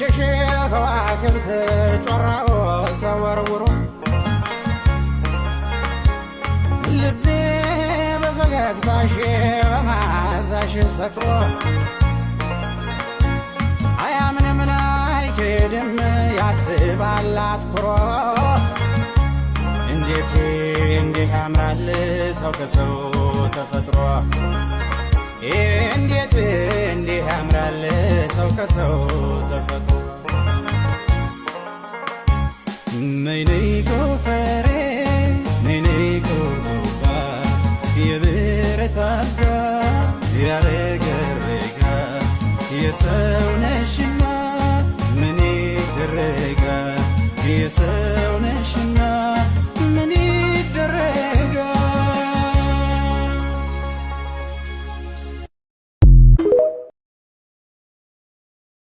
መሸሽ ከዋክብት ጮራው ተወርውሮ ልቤ በፈገግታሽ በማዛሽ ሰክሮ አያምንም አይክድም ያስባል አትኩሮ እንዴት እንዲህ ያምራል ሰው ከሰው ተፈጥሮ እንዴት እንዲህ ያምራል ሰው ከሰው ተፈጥሮ ነይ ነይ ጎፈሬ ነይ ነይ ጎባ የብረት አልጋ ያረገረጋ የሰው ነሽና ምን ይደረጋ የሰው